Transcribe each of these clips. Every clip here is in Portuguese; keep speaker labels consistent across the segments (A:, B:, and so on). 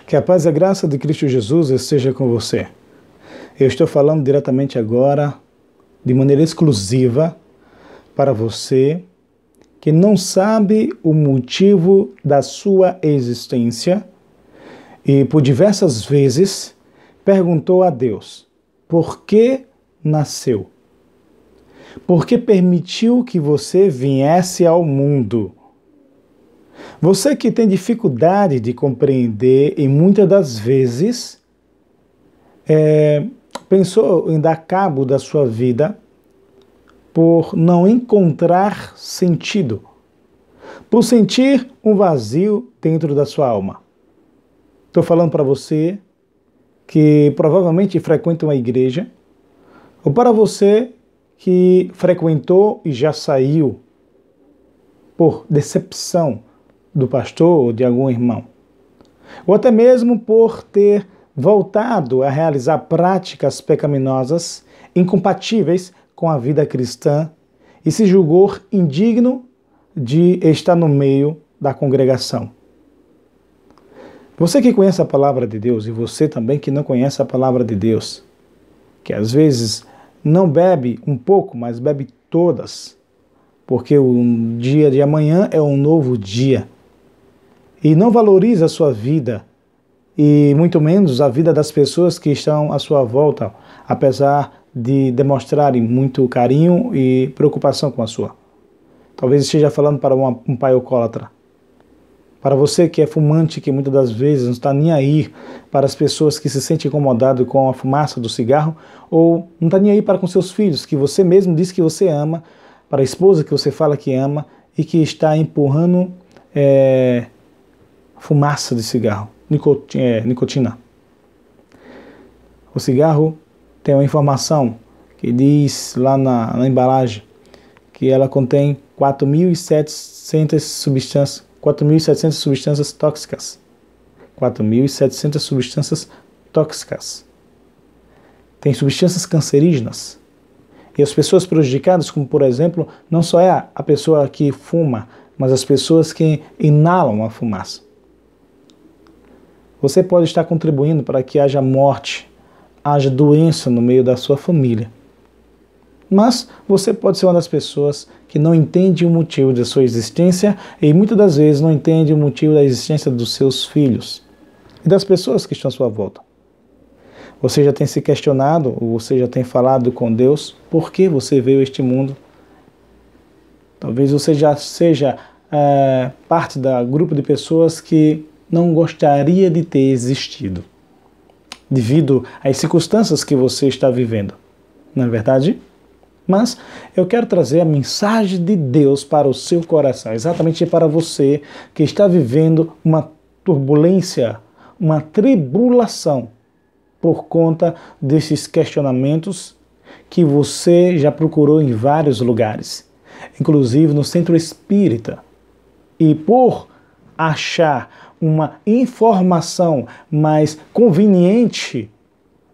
A: Que a paz e a graça de Cristo Jesus esteja com você. Eu estou falando diretamente agora, de maneira exclusiva, para você que não sabe o motivo da sua existência e por diversas vezes perguntou a Deus: por que nasceu? Por que permitiu que você viesse ao mundo? Você que tem dificuldade de compreender e muitas das vezes pensou em dar cabo da sua vida por não encontrar sentido, por sentir um vazio dentro da sua alma. Estou falando para você que provavelmente frequenta uma igreja, ou para você que frequentou e já saiu por decepção do pastor ou de algum irmão, ou até mesmo por ter voltado a realizar práticas pecaminosas incompatíveis com a vida cristã e se julgou indigno de estar no meio da congregação. Você que conhece a palavra de Deus e você também que não conhece a palavra de Deus, que às vezes não bebe um pouco, mas bebe todas, porque o dia de amanhã é um novo dia, e não valoriza a sua vida, e muito menos a vida das pessoas que estão à sua volta, apesar de demonstrarem muito carinho e preocupação com a sua. Talvez esteja falando para um pai alcoólatra. Para você que é fumante, que muitas das vezes não está nem aí para as pessoas que se sentem incomodadas com a fumaça do cigarro, ou não está nem aí para com seus filhos, que você mesmo diz que você ama, para a esposa que você fala que ama e que está empurrando fumaça de cigarro, nicotina. O cigarro tem uma informação que diz lá na embalagem que ela contém 4.700 substâncias tóxicas. 4.700 substâncias tóxicas. Tem substâncias cancerígenas. E as pessoas prejudicadas, como por exemplo, não só é a pessoa que fuma, mas as pessoas que inalam a fumaça. Você pode estar contribuindo para que haja morte, haja doença no meio da sua família. Mas você pode ser uma das pessoas que não entende o motivo da sua existência e muitas das vezes não entende o motivo da existência dos seus filhos e das pessoas que estão à sua volta. Você já tem se questionado, ou você já tem falado com Deus, por que você veio a este mundo? Talvez você já seja parte do grupo de pessoas que não gostaria de ter existido, devido às circunstâncias que você está vivendo. Não é verdade? Mas eu quero trazer a mensagem de Deus para o seu coração, exatamente para você que está vivendo uma turbulência, uma tribulação, por conta desses questionamentos que você já procurou em vários lugares, inclusive no centro espírita. E por achar uma informação mais conveniente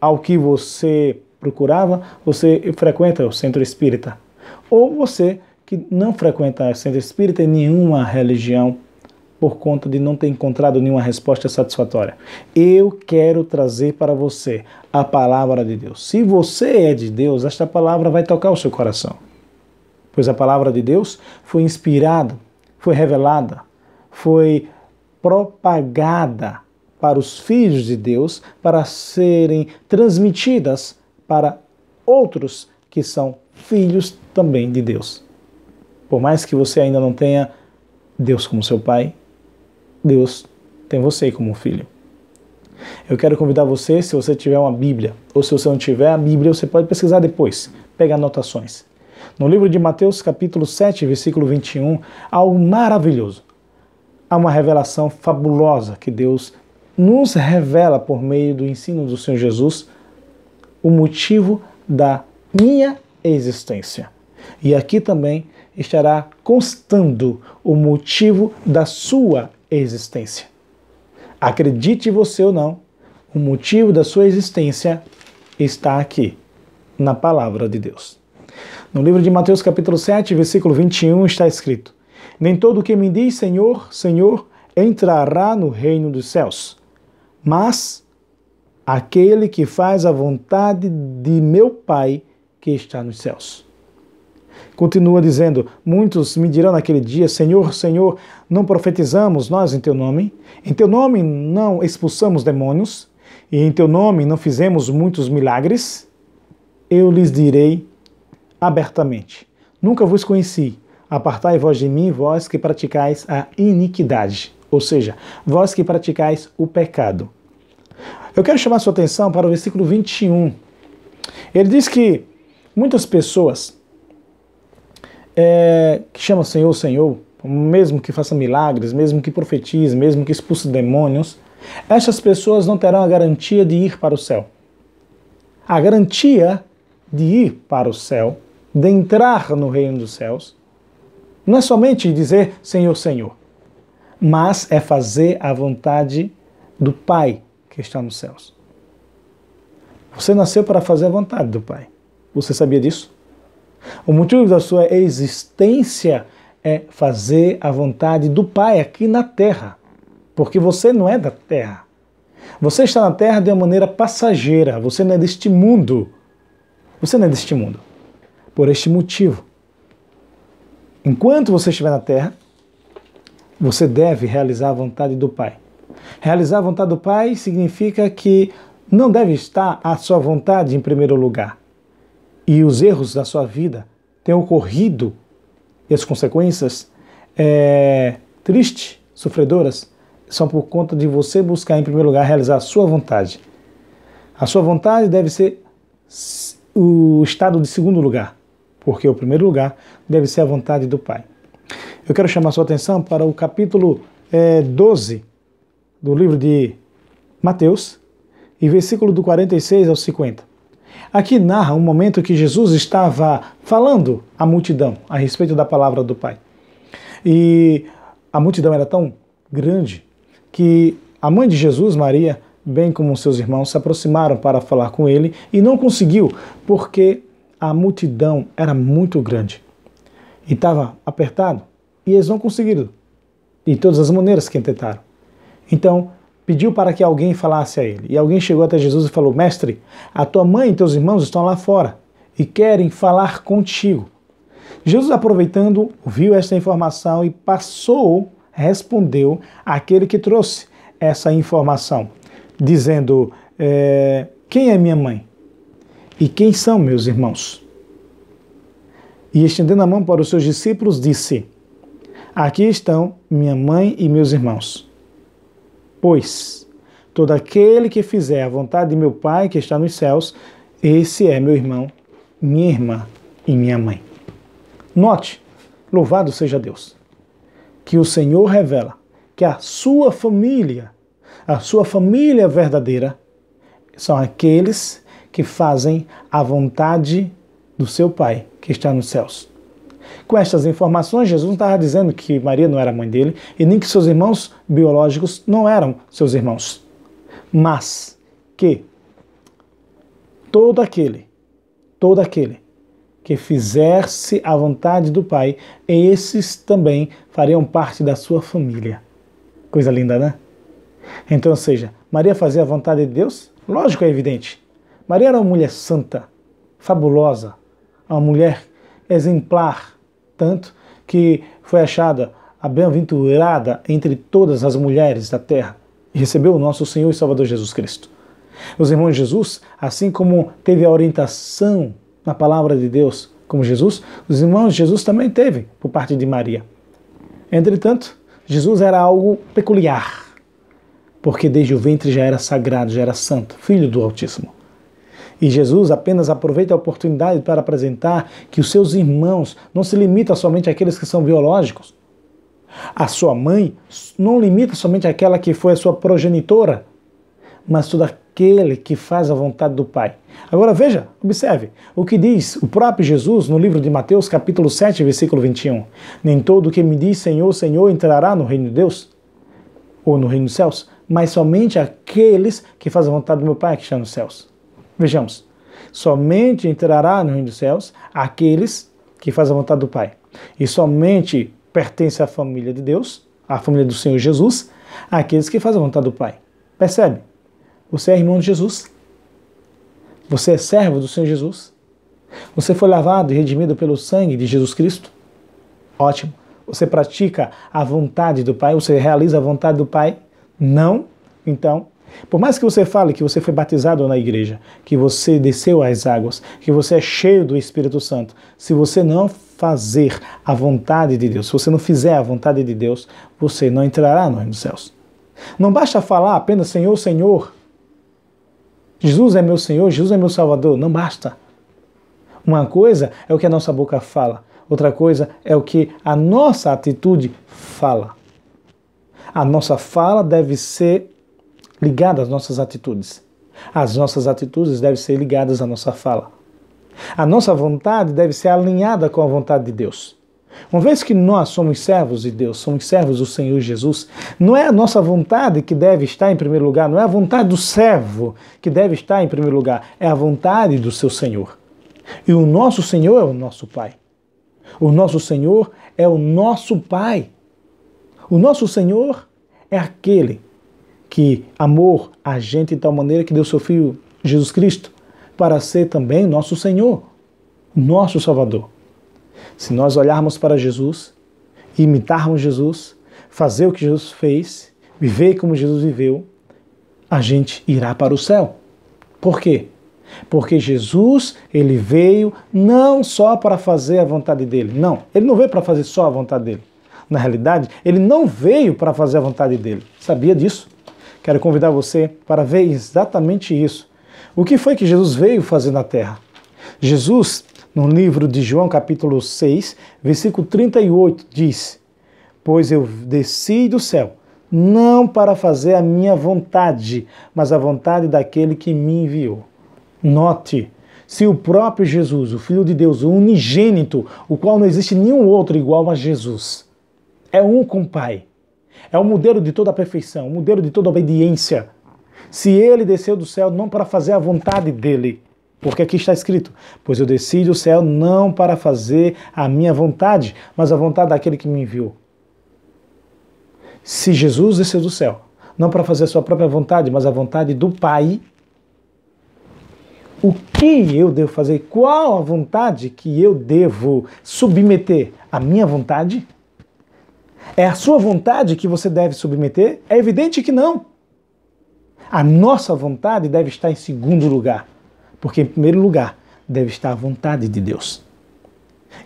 A: ao que você procurava, você frequenta o centro espírita. Ou você que não frequenta o centro espírita em nenhuma religião, por conta de não ter encontrado nenhuma resposta satisfatória. Eu quero trazer para você a palavra de Deus. Se você é de Deus, esta palavra vai tocar o seu coração. Pois a palavra de Deus foi inspirada, foi revelada, foi propagada para os filhos de Deus, para serem transmitidas para outros que são filhos também de Deus. Por mais que você ainda não tenha Deus como seu pai, Deus tem você como filho. Eu quero convidar você, se você tiver uma Bíblia, ou se você não tiver a Bíblia, você pode pesquisar depois, pegar anotações. No livro de Mateus, capítulo 7, versículo 21, há algo maravilhoso. Há uma revelação fabulosa que Deus nos revela por meio do ensino do Senhor Jesus, o motivo da minha existência. E aqui também estará constando o motivo da sua existência. Acredite você ou não, o motivo da sua existência está aqui, na palavra de Deus. No livro de Mateus capítulo 7, versículo 21, está escrito: nem todo o que me diz Senhor, Senhor, entrará no reino dos céus, mas aquele que faz a vontade de meu Pai que está nos céus. Continua dizendo: muitos me dirão naquele dia: Senhor, Senhor, não profetizamos nós em teu nome? Em teu nome não expulsamos demônios? E em teu nome não fizemos muitos milagres? Eu lhes direi abertamente: nunca vos conheci. Apartai vós de mim, vós que praticais a iniquidade. Ou seja, vós que praticais o pecado. Eu quero chamar sua atenção para o versículo 21. Ele diz que muitas pessoas que chamam Senhor, Senhor, mesmo que façam milagres, mesmo que profetizem, mesmo que expulsem demônios, essas pessoas não terão a garantia de ir para o céu. A garantia de ir para o céu, de entrar no reino dos céus, não é somente dizer Senhor, Senhor, mas é fazer a vontade do Pai que está nos céus. Você nasceu para fazer a vontade do Pai. Você sabia disso? O motivo da sua existência é fazer a vontade do Pai aqui na Terra. Porque você não é da Terra. Você está na Terra de uma maneira passageira. Você não é deste mundo. Você não é deste mundo. Por este motivo, enquanto você estiver na Terra, você deve realizar a vontade do Pai. Realizar a vontade do Pai significa que não deve estar a sua vontade em primeiro lugar. E os erros da sua vida têm ocorrido, e as consequências tristes, sofredoras, são por conta de você buscar em primeiro lugar realizar a sua vontade. A sua vontade deve ser o estado de segundo lugar, porque o primeiro lugar deve ser a vontade do Pai. Eu quero chamar sua atenção para o capítulo 12 do livro de Mateus, e versículo do 46 ao 50. Aqui narra um momento que Jesus estava falando à multidão a respeito da palavra do Pai. E a multidão era tão grande que a mãe de Jesus, Maria, bem como seus irmãos, se aproximaram para falar com ele e não conseguiu, porque a multidão era muito grande e estava apertado e eles não conseguiram, de todas as maneiras que tentaram. Então, pediu para que alguém falasse a ele. E alguém chegou até Jesus e falou: Mestre, a tua mãe e teus irmãos estão lá fora e querem falar contigo. Jesus, aproveitando, viu esta informação e respondeu àquele que trouxe essa informação, dizendo: quem é minha mãe? E quem são meus irmãos? E estendendo a mão para os seus discípulos, disse: aqui estão minha mãe e meus irmãos. Pois todo aquele que fizer a vontade de meu Pai que está nos céus, esse é meu irmão, minha irmã e minha mãe. Note, louvado seja Deus, que o Senhor revela que a sua família verdadeira, são aqueles que fazem a vontade do seu Pai que está nos céus. Com estas informações, Jesus não estava dizendo que Maria não era mãe dele e nem que seus irmãos biológicos não eram seus irmãos, mas que todo aquele que fizesse a vontade do Pai, esses também fariam parte da sua família. Coisa linda, né? Então, ou seja, Maria fazia a vontade de Deus? Lógico, é evidente. Maria era uma mulher santa, fabulosa, uma mulher exemplar, tanto que foi achada a bem-aventurada entre todas as mulheres da terra e recebeu o nosso Senhor e Salvador Jesus Cristo. Os irmãos de Jesus, assim como teve a orientação na palavra de Deus como Jesus, os irmãos de Jesus também teve por parte de Maria. Entretanto, Jesus era algo peculiar, porque desde o ventre já era sagrado, já era santo, filho do Altíssimo. E Jesus apenas aproveita a oportunidade para apresentar que os seus irmãos não se limitam somente àqueles que são biológicos. A sua mãe não limita somente àquela que foi a sua progenitora, mas todo aquele que faz a vontade do Pai. Agora veja, observe, o que diz o próprio Jesus no livro de Mateus, capítulo 7, versículo 21. Nem todo o que me diz Senhor, Senhor entrará no reino de Deus, ou no reino dos céus, mas somente aqueles que fazem a vontade do meu Pai que está nos céus. Vejamos, somente entrará no reino dos céus aqueles que fazem a vontade do Pai. E somente pertence à família de Deus, à família do Senhor Jesus, aqueles que fazem a vontade do Pai. Percebe? Você é irmão de Jesus? Você é servo do Senhor Jesus? Você foi lavado e redimido pelo sangue de Jesus Cristo? Ótimo. Você pratica a vontade do Pai? Você realiza a vontade do Pai? Não? Então, por mais que você fale que você foi batizado na igreja, que você desceu às águas, que você é cheio do Espírito Santo, se você não fazer a vontade de Deus, se você não fizer a vontade de Deus, você não entrará no reino dos céus. Não basta falar apenas Senhor, Senhor. Jesus é meu Senhor, Jesus é meu Salvador. Não basta. Uma coisa é o que a nossa boca fala, outra coisa é o que a nossa atitude fala. A nossa fala deve ser ligada às nossas atitudes. As nossas atitudes devem ser ligadas à nossa fala. A nossa vontade deve ser alinhada com a vontade de Deus. Uma vez que nós somos servos de Deus, somos servos do Senhor Jesus, não é a nossa vontade que deve estar em primeiro lugar, não é a vontade do servo que deve estar em primeiro lugar, é a vontade do seu Senhor. E o nosso Senhor é o nosso Pai. O nosso Senhor é o nosso Pai. O nosso Senhor é aquele que amou a gente de tal maneira que deu seu Filho Jesus Cristo para ser também nosso Senhor, nosso Salvador. Se nós olharmos para Jesus, imitarmos Jesus, fazer o que Jesus fez, viver como Jesus viveu, a gente irá para o céu. Por quê? Porque Jesus, ele veio não só para fazer a vontade dele. Não, ele não veio para fazer só a vontade dele. Na realidade, ele não veio para fazer a vontade dele. Sabia disso? Quero convidar você para ver exatamente isso. O que foi que Jesus veio fazer na terra? Jesus, no livro de João, capítulo 6, versículo 38, diz: pois eu desci do céu, não para fazer a minha vontade, mas a vontade daquele que me enviou. Note, se o próprio Jesus, o Filho de Deus, o unigênito, o qual não existe nenhum outro igual a Jesus, é um com o Pai, é o modelo de toda a perfeição, o modelo de toda a obediência. Se ele desceu do céu não para fazer a vontade dele, porque aqui está escrito, pois eu desci do céu não para fazer a minha vontade, mas a vontade daquele que me enviou. Se Jesus desceu do céu, não para fazer a sua própria vontade, mas a vontade do Pai, o que eu devo fazer? Qual a vontade que eu devo submeter? A minha vontade? É a sua vontade que você deve submeter? É evidente que não. A nossa vontade deve estar em segundo lugar, porque em primeiro lugar deve estar a vontade de Deus.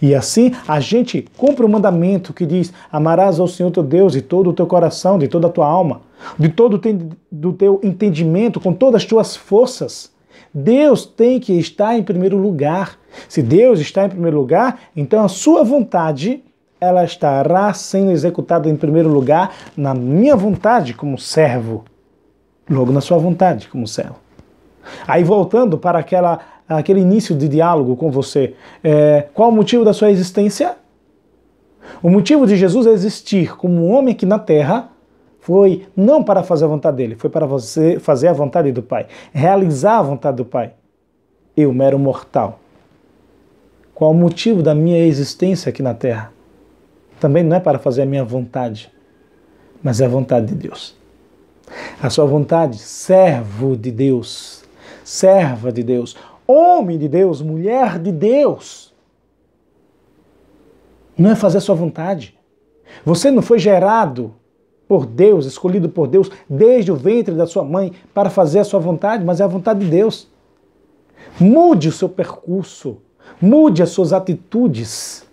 A: E assim a gente cumpre o mandamento que diz: amarás ao Senhor teu Deus de todo o teu coração, de toda a tua alma, de todo o teu entendimento, com todas as tuas forças. Deus tem que estar em primeiro lugar. Se Deus está em primeiro lugar, então a sua vontade, ela estará sendo executada em primeiro lugar na minha vontade como servo, logo na sua vontade como servo. Aí voltando para aquele início de diálogo com você, qual o motivo da sua existência? O motivo de Jesus existir como um homem aqui na terra foi não para fazer a vontade dele, foi para você fazer a vontade do Pai, realizar a vontade do Pai. Eu, mero mortal. Qual o motivo da minha existência aqui na terra? Também não é para fazer a minha vontade, mas é a vontade de Deus. A sua vontade, servo de Deus, serva de Deus, homem de Deus, mulher de Deus. Não é fazer a sua vontade. Você não foi gerado por Deus, escolhido por Deus, desde o ventre da sua mãe para fazer a sua vontade, mas é a vontade de Deus. Mude o seu percurso, mude as suas atitudes,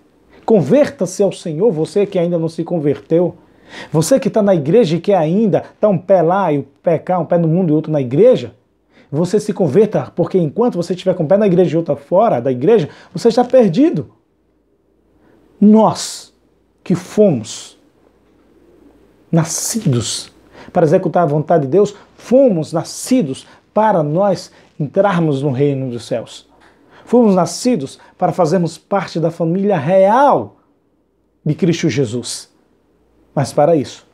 A: converta-se ao Senhor, você que ainda não se converteu, você que está na igreja e que ainda está um pé lá e um pé cá, um pé no mundo e outro na igreja, você se converta, porque enquanto você estiver com um pé na igreja e outro fora da igreja, você está perdido. Nós que fomos nascidos para executar a vontade de Deus, fomos nascidos para nós entrarmos no reino dos céus. Fomos nascidos para fazermos parte da família real de Cristo Jesus. Mas para isso,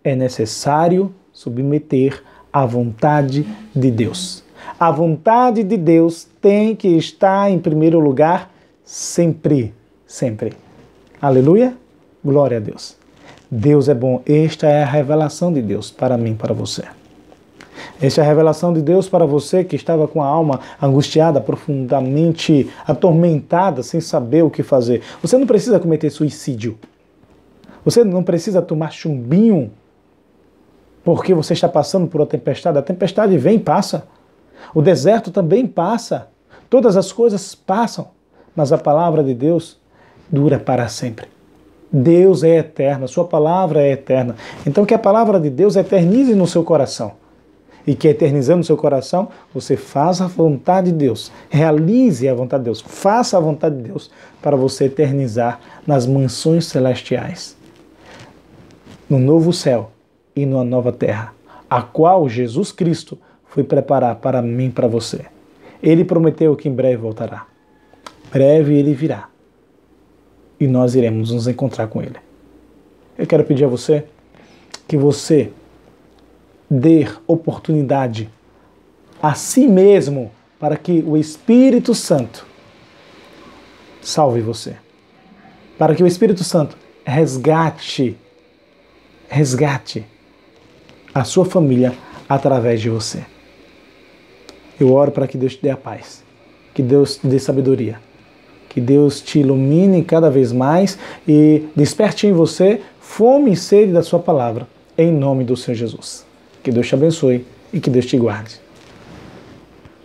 A: é necessário submeter à vontade de Deus. A vontade de Deus tem que estar em primeiro lugar sempre, sempre. Aleluia? Glória a Deus. Deus é bom. Esta é a revelação de Deus para mim, para você. Essa é a revelação de Deus para você que estava com a alma angustiada, profundamente atormentada, sem saber o que fazer. Você não precisa cometer suicídio. Você não precisa tomar chumbinho porque você está passando por uma tempestade. A tempestade vem e passa. O deserto também passa. Todas as coisas passam. Mas a palavra de Deus dura para sempre. Deus é eterno, a sua palavra é eterna. Então que a palavra de Deus eternize no seu coração. E que eternizando no seu coração, você faça a vontade de Deus. Realize a vontade de Deus. Faça a vontade de Deus para você eternizar nas mansões celestiais. No novo céu e numa nova terra, a qual Jesus Cristo foi preparar para mim e para você. Ele prometeu que em breve voltará. Breve ele virá. E nós iremos nos encontrar com ele. Eu quero pedir a você que você dê oportunidade a si mesmo para que o Espírito Santo salve você. Para que o Espírito Santo resgate a sua família através de você. Eu oro para que Deus te dê a paz, que Deus te dê sabedoria, que Deus te ilumine cada vez mais e desperte em você fome e sede da sua palavra, em nome do Senhor Jesus. Que Deus te abençoe e que Deus te guarde.